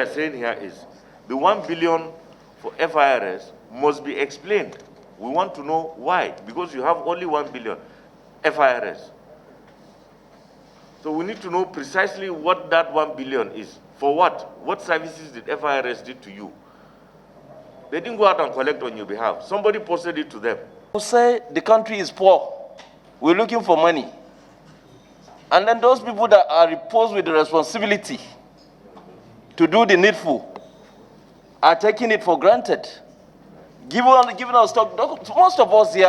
saying here is the 1 billion for FIRS must be explained. We want to know why, because you have only 1 billion FIRS. So we need to know precisely what that 1 billion is. For what? What services did FIRS do to you? They didn't go out and collect on your behalf. Somebody posted it to them. You say the country is poor. We're looking for money. And then those people that are reposed with the responsibility to do the needful are taking it for granted. Giving us stock. Most of us here,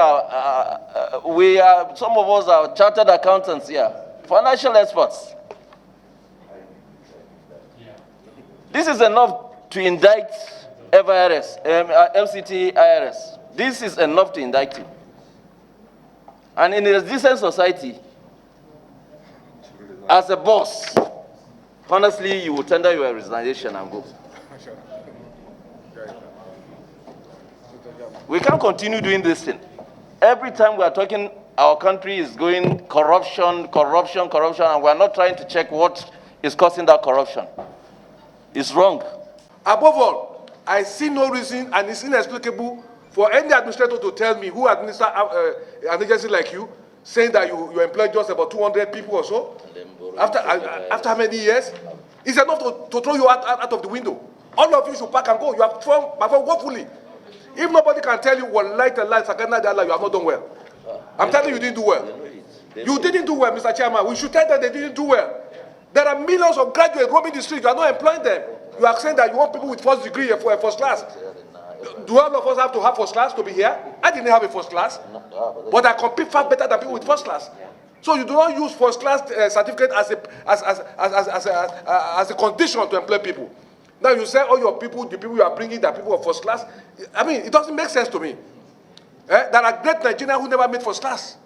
some of us are chartered accountants here, financial experts. This is enough to indict FCT IRS. This is enough to indict him. And in a decent society, as a boss, honestly, you will tender your resignation and go. We can't continue doing this thing. Every time we are talking, our country is going corruption, and we are not trying to check what is causing that corruption. It's wrong. Above all, I see no reason, and it's inexplicable for any administrator to tell me who administers an agency like you, saying that you employ just about 200 people or so, after how many years? It's enough to throw you out of the window. All of you should pack and go. You have performed woefully. If nobody can tell you, well, light and light, you have not done well. I'm telling you, you didn't do well. You didn't do well, Mr. Chairman. We should tell them they didn't do well. There are millions of graduates roaming the streets. You are not employing them. You are saying that you want people with first degree for a first class. Do all of us have to have first class to be here? I didn't have a first class, but I compete far better than people with first class. So you do not use first class certificate as a condition to employ people. Now you say all your people, the people you are bringing, are people of first class. I mean, it doesn't make sense to me. There are great Nigerians who never made first class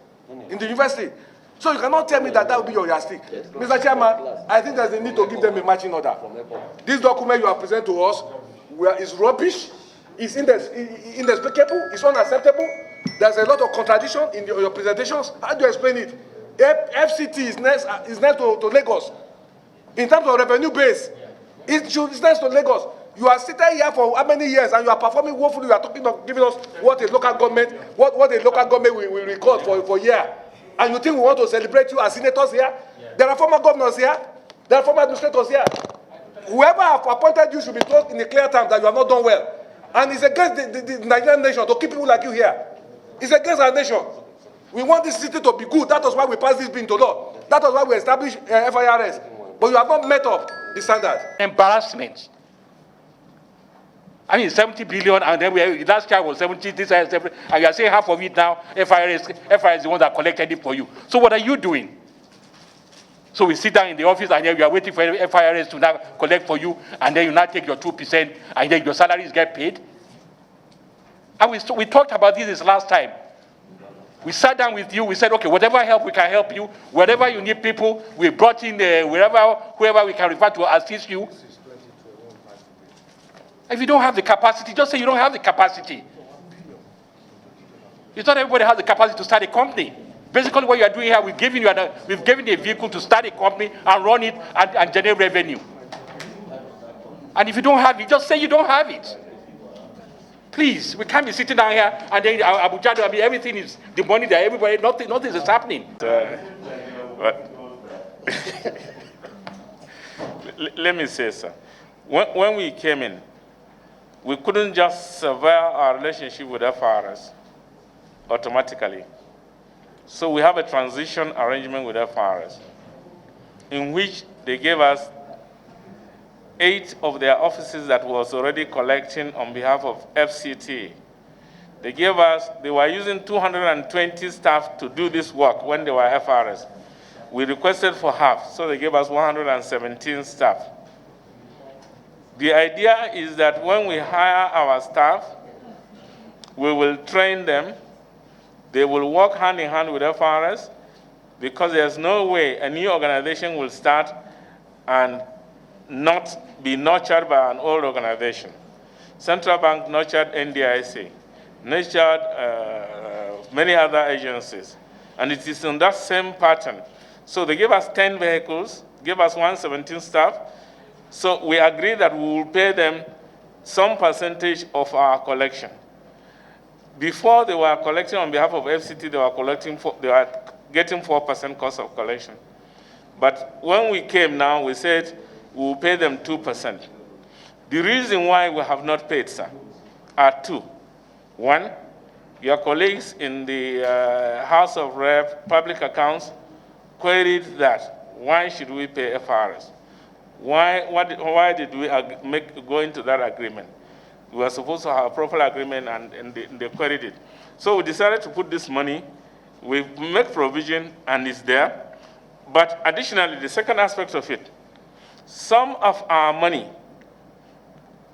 in the university. So you cannot tell me that will be your yardstick. Mr. Chairman, I think there's a need to give them a matching order. This document you have presented to us is rubbish, it's inexplicable, it's unacceptable. There's a lot of contradiction in your presentations. How do you explain it? FCT is next to Lagos. In terms of revenue base, it's next to Lagos. You are sitting here for how many years and you are performing woefully. You are talking about giving us what a local government, what a local government will record for a year. And you think we want to celebrate you as senators here? Yeah. There are former governors here. There are former administrators here. Whoever have appointed you should be told in a clear time that you have not done well. And it's against the Nigerian nation to keep people like you here. It's against our nation. We want this city to be good. That was why we passed this bill into law. That was why we established FIRS. But you have not met up the standard. Embarrassment. I mean, 70 billion, and then last year was 70, this year 70, and you are saying half of it now, FIRS is the one that collected it for you. So what are you doing? So we sit down in the office, and then you are waiting for FIRS to now collect for you, and then you now take your 2%, and then your salaries get paid. And we talked about this last time. We sat down with you, we said, okay, whatever help we can help you, wherever you need people, we brought in whoever we can refer to assist you. If you don't have the capacity, just say you don't have the capacity. It's not everybody has the capacity to start a company. Basically, what you are doing here, we've given you a vehicle to start a company and run it and generate revenue. And if you don't have it, just say you don't have it. Please, we can't be sitting down here and then Abuja, I mean, everything is the money that everybody, nothing is happening. Let me say, sir, when we came in, we couldn't just survive our relationship with FIRS automatically. So we have a transition arrangement with FIRS in which they gave us 8 of their offices that was already collecting on behalf of FCT. They were using 220 staff to do this work when they were FIRS. We requested for half, so they gave us 117 staff. The idea is that when we hire our staff, we will train them. They will work hand in hand with FIRS because there's no way a new organization will start and not be nurtured by an old organization. Central Bank nurtured NDIC, nurtured many other agencies, and it is in that same pattern. So they gave us 10 vehicles, gave us 117 staff, So we agree that we will pay them some percentage of our collection. Before they were collecting on behalf of FCT, they were getting 4% cost of collection. But when we came now, we said we will pay them 2%. The reason why we have not paid, sir, are two. One, your colleagues in the House of Rep Public Accounts queried that, why should we pay FRS? Why did we go into that agreement? We were supposed to have a proper agreement, and they queried it. So we decided to put this money, we make provision, and it's there. But additionally, the second aspect of it, some of our money,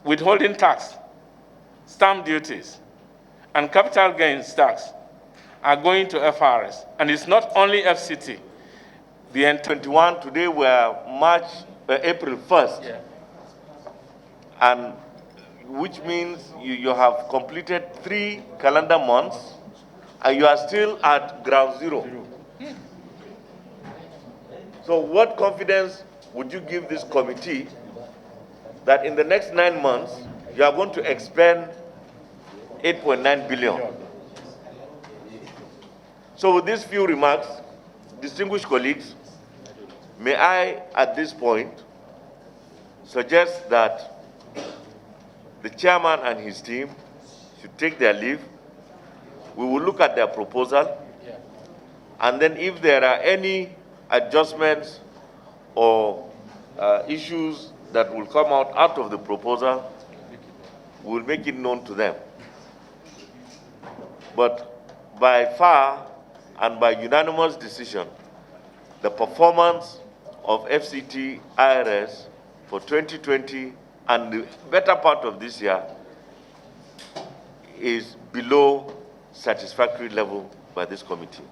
withholding tax, stamp duties, and capital gains tax are going to FRS. And it's not only FCT. The N21, today we're April 1st. Yeah. And which means you have completed 3 calendar months and you are still at ground zero. So what confidence would you give this committee that in the next 9 months you are going to expend 8.9 billion? So with these few remarks, distinguished colleagues, may I at this point suggest that the chairman and his team should take their leave. We will look at their proposal, and then if there are any adjustments or issues that will come out of the proposal, we will make it known to them. But by far and by unanimous decision, the performance of FCT IRS for 2020 and the better part of this year is below satisfactory level by this committee.